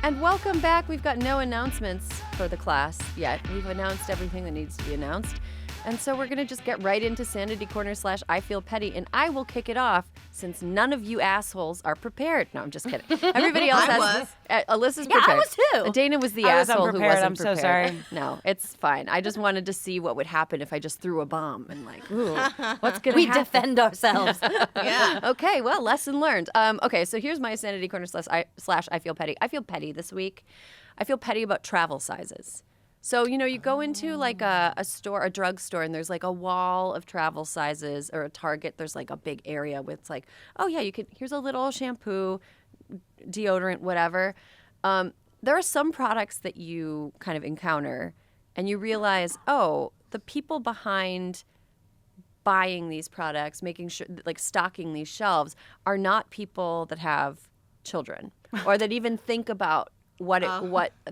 And welcome back. We've got no announcements for the class yet. We've announced everything that needs to be announced. And so we're going to just get right into Sanity Corner / I Feel Petty. And I will kick it off since none of you assholes are prepared. No, I'm just kidding. Everybody else Alyssa's prepared. Yeah, I was too. Dana was the asshole who wasn't I'm prepared. so sorry. No, it's fine. I just wanted to see what would happen if I just threw a bomb and ooh, what's going to happen? We defend ourselves. Yeah. Okay, well, lesson learned. Okay, so here's my Sanity Corner / I Feel Petty. I feel petty this week. I feel petty about travel sizes. So, you go into a store, a drugstore, and there's a wall of travel sizes, or a Target, there's a big area with oh yeah, here's a little shampoo, deodorant, whatever. There are some products that you kind of encounter and you realize, oh, the people behind buying these products, making sure, stocking these shelves, are not people that have children or that even think about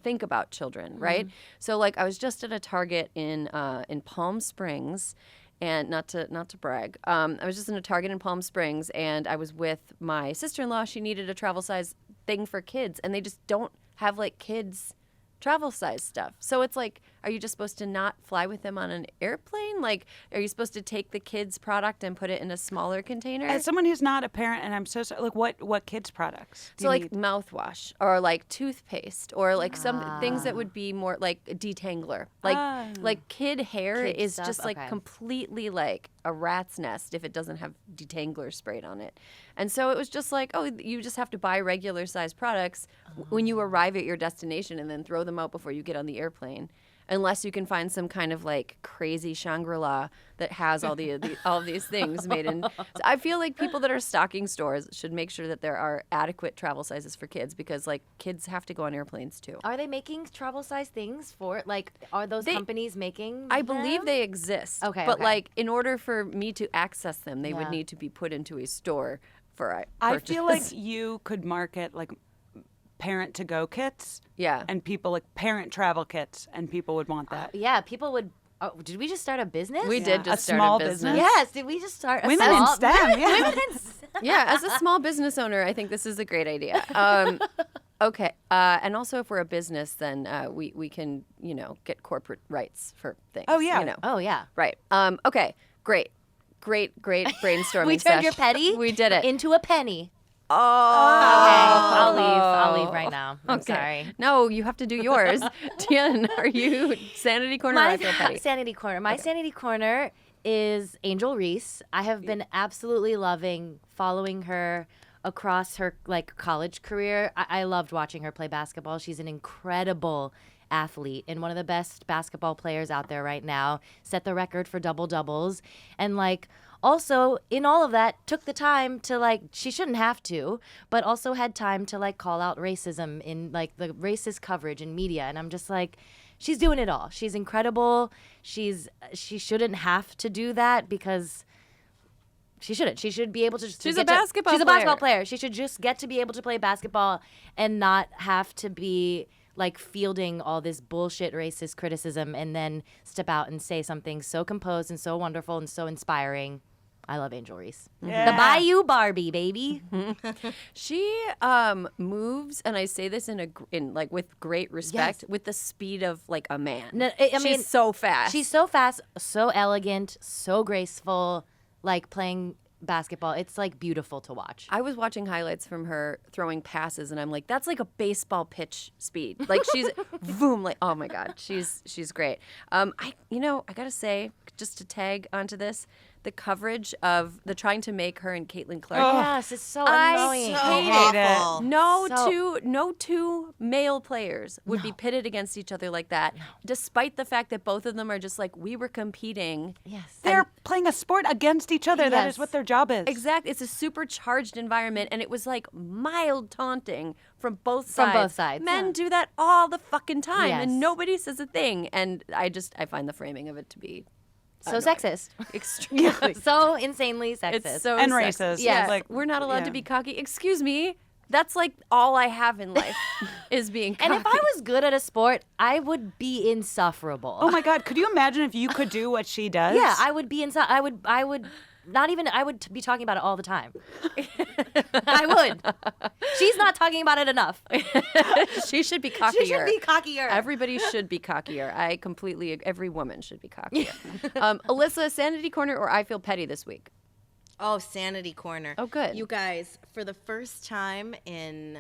think about children, right? Mm-hmm. So I was just at a Target in Palm Springs, and not to brag, I was just in a Target in Palm Springs, and I was with my sister-in-law. She needed a travel size thing for kids, and they just don't have kids travel size stuff. So it's are you just supposed to not fly with them on an airplane? Are you supposed to take the kids' product and put it in a smaller container? As someone who's not a parent, and I'm so sorry, what kids' products? So mouthwash or toothpaste or some things that would be more detangler. Kid hair is stuff? just completely a rat's nest if it doesn't have detangler sprayed on it. And so it was just oh, you just have to buy regular size products when you arrive at your destination and then throw them out before you get on the airplane. Unless you can find some kind of crazy Shangri-La that has all of these things made in. So I feel people that are stocking stores should make sure that there are adequate travel sizes for kids, because kids have to go on airplanes too. Are they making travel size things for are those companies making I believe they exist. Okay. But in order for me to access them, they would need to be put into a store for a purchase. I feel like you could market parent to go kits. Yeah. And people parent travel kits, and people would want that. Yeah, people would. Oh, did we just start a business? We did just start small a business. Yes, did we just start a Women in STEM, yeah. Women in STEM. Yeah, as a small business owner, I think this is a great idea. Okay, and also if we're a business, then we can get corporate rights for things. Oh yeah. Oh yeah. Right. Okay. Great brainstorming. We turned your petty. We did it into a penny. Oh. Okay, I'll leave right now. I'm Okay. sorry. No, you have to do yours. Tien, are you Sanity Corner? I Feel Petty. Sanity Corner. My Sanity Corner is Angel Reese. I have been absolutely loving following her across her college career. I loved watching her play basketball. She's an incredible athlete and one of the best basketball players out there right now. Set the record for double-doubles. And also, in all of that, took the time to, she shouldn't have to, but also had time to, call out racism in, the racist coverage in media. And I'm just she's doing it all. She's incredible. She shouldn't have to do that because she shouldn't. She should be able to just She's a basketball player. She should just get to be able to play basketball and not have to be fielding all this bullshit racist criticism and then step out and say something so composed and so wonderful and so inspiring. I love Angel Reese. Yeah. The Bayou Barbie, baby. She moves, and I say this in with great respect, with the speed of a man. No, I mean, she's so fast. She's so fast, so elegant, so graceful, playing basketball. It's beautiful to watch. I was watching highlights from her throwing passes, and I'm that's a baseball pitch speed. She's boom, oh my god, she's great. I gotta say, just to tag onto this, the coverage of the trying to make her and Caitlin Clark. Oh, yes, it's so annoying. I hate Awful. it. No two male players would be pitted against each other like that, despite the fact that both of them are just we were competing. Yes. They're playing a sport against each other. That is what their job is. Exactly. It's a supercharged environment, and it was mild taunting from both sides. From both sides. Men do that all the fucking time, Yes. and nobody says a thing. And I find the framing of it to be So annoying. sexist. Extremely. So insanely sexist. It's so And sexist. racist. Yes. We're not allowed to be cocky. Excuse me. That's all I have in life is being cocky. And if I was good at a sport, I would be insufferable. Oh my God! Could you imagine if you could do what she does? Yeah, I would be I would not even, I would be talking about it all the time. I would. She's not talking about it enough. She should be cockier. She should be cockier. Everybody should be cockier. I completely agree. Every woman should be cockier. Alyssa, Sanity Corner or I Feel Petty this week? Oh, Sanity Corner. Oh, good. You guys, for the first time in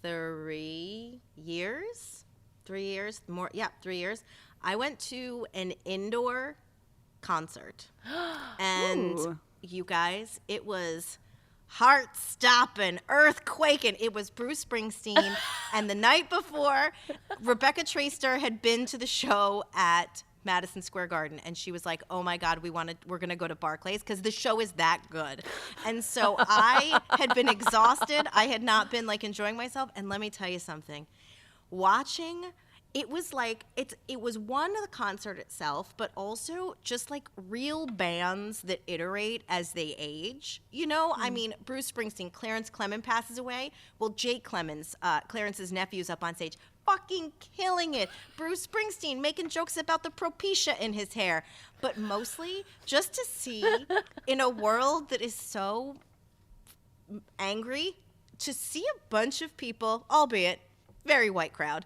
3 years, 3 years, more, yeah, 3 years, I went to an indoor concert. And Ooh. you guys, it was heart-stopping, earth-quaking. It was Bruce Springsteen. And the night before, Rebecca Traister had been to the show at Madison Square Garden, and she was like, oh my God, we're gonna go to Barclays because the show is that good. And so I had been exhausted. I had not been like enjoying myself. And let me tell you something. Watching, it was like, it was one, the concert itself, but also just like real bands that iterate as they age. You know, I mean, Bruce Springsteen, Clarence Clemens passes away. Well, Jake Clemens, Clarence's nephew's up on stage, fucking killing it. Bruce Springsteen making jokes about the propecia in his hair. But mostly just to see in a world that is so angry, to see a bunch of people, albeit very white crowd,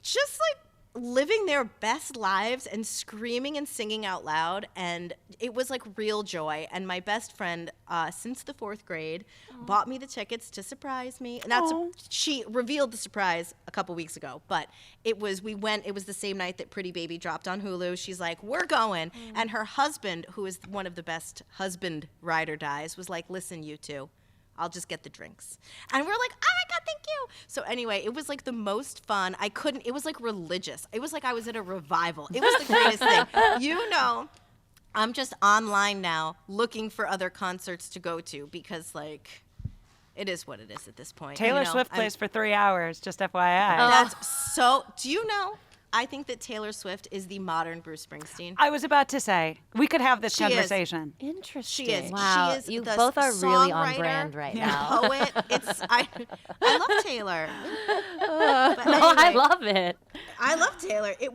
just like living their best lives and screaming and singing out loud. And it was like real joy. And my best friend, since the 4th grade, bought me the tickets to surprise me. And she revealed the surprise a couple weeks ago. But it was the same night that Pretty Baby dropped on Hulu. She's like, we're going. And her husband, who is one of the best husband ride or dies, was like, listen, you two, I'll just get the drinks. And we're like, oh my God, thank you. So anyway, it was like the most fun. It was like religious. It was like I was at a revival. It was the greatest thing. You know, I'm just online now looking for other concerts to go to because like, it is what it is at this point. Taylor You know, Swift plays for 3 hours, just FYI. That's so, do you know, I think that Taylor Swift is the modern Bruce Springsteen. I was about to say, we could have this She is. conversation. Interesting. She is. Wow, She is you the both are really on songwriter, brand right the now. poet. I love Taylor. But No, I anyway, love it. I love Taylor. It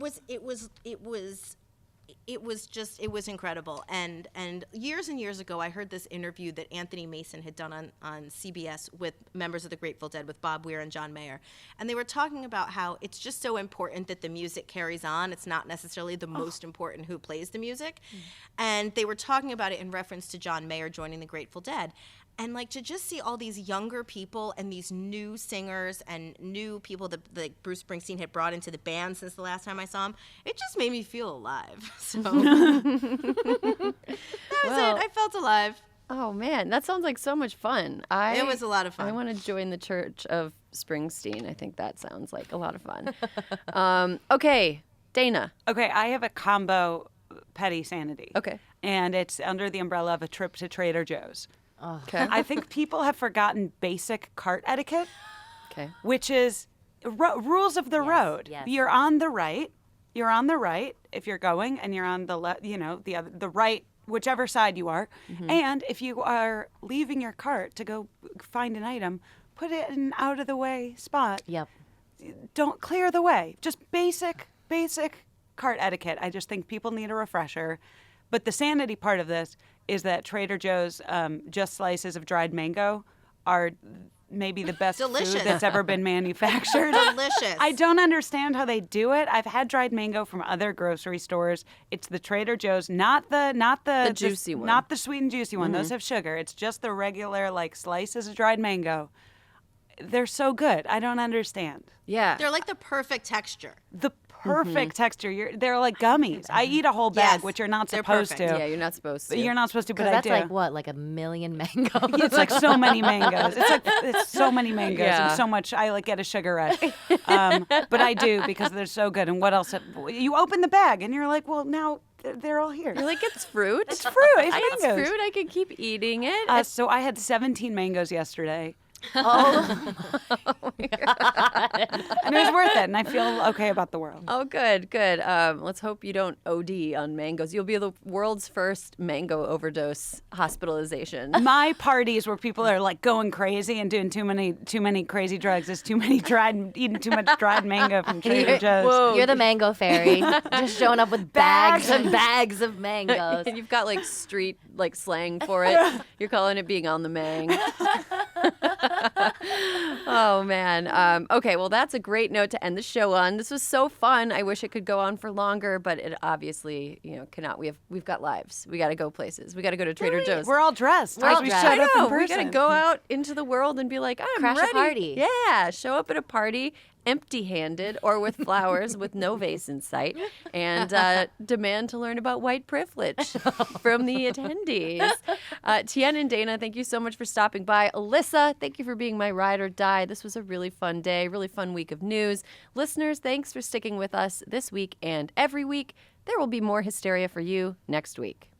was incredible. And years and years ago, I heard this interview that Anthony Mason had done on CBS with members of the Grateful Dead, with Bob Weir and John Mayer. And they were talking about how it's just so important that the music carries on. It's not necessarily the most important who plays the music. And they were talking about it in reference to John Mayer joining the Grateful Dead. And like to just see all these younger people and these new singers and new people that Bruce Springsteen had brought into the band since the last time I saw him, it just made me feel alive. So that was Well, it. I felt alive. Oh man, that sounds like so much fun. It was a lot of fun. I want to join the Church of Springsteen. I think that sounds like a lot of fun. Okay, Dana. Okay, I have a combo petty sanity. Okay. And it's under the umbrella of a trip to Trader Joe's. Okay. I think people have forgotten basic cart etiquette, Okay. which is rules of the road. yes. You're on the right. You're on the right if you're going, and you're on the left. You know, the right, whichever side you are. And if you are leaving your cart to go find an item, put it in an out of the way spot. Yep. Don't clear the way. Just basic cart etiquette. I just think people need a refresher. But the sanity part of this is that Trader Joe's just slices of dried mango are maybe the best Delicious. food that's ever been manufactured. Delicious. I don't understand how they do it. I've had dried mango from other grocery stores. It's the Trader Joe's, not the juicy one. not the sweet and juicy one. Those have sugar. It's just the regular like slices of dried mango. They're so good. I don't understand. Yeah. They're like the perfect texture. The perfect texture. They're like gummies. I eat a whole bag, Yes, which you're not they're supposed perfect. to. Yeah, you're not supposed to. You're not supposed to, but Because I that's do. like what, like 1 million mangoes? It's like so many mangoes. It's so many mangoes Yeah. and so much. I like get a sugar rush, but I do because they're so good. And what else? You open the bag and you're like, well, now they're all here. You're like, it's fruit. It's fruit. It's It's mangoes. fruit. I could keep eating it. So I had 17 mangoes yesterday. Oh, And it was worth it, and I feel okay about the world. Oh, good. Let's hope you don't OD on mangoes. You'll be the world's first mango overdose hospitalization. My parties where people are like going crazy and doing too many crazy drugs is eating too much dried mango from Trader Joe's. Whoa. you're the mango fairy, just showing up with bags and bags of mangoes. And you've got like street like slang for it. You're calling it being on the mang. Oh man. Okay, well that's a great note to end the show on. This was so fun. I wish it could go on for longer, but it obviously, cannot. We've got lives. We got to go places. We got to go to Trader Joe's. We're all dressed. We're all as we dressed. showed up in we person. got to go out into the world and be like, I'm Crash a ready. party. Yeah, show up at a party empty-handed or with flowers with no vase in sight and demand to learn about white privilege from the attendees. Tien and Dana, thank you so much for stopping by. Alyssa, thank you for being my ride or die. This was a really fun day, really fun week of news. Listeners, thanks for sticking with us this week and every week. There will be more hysteria for you next week.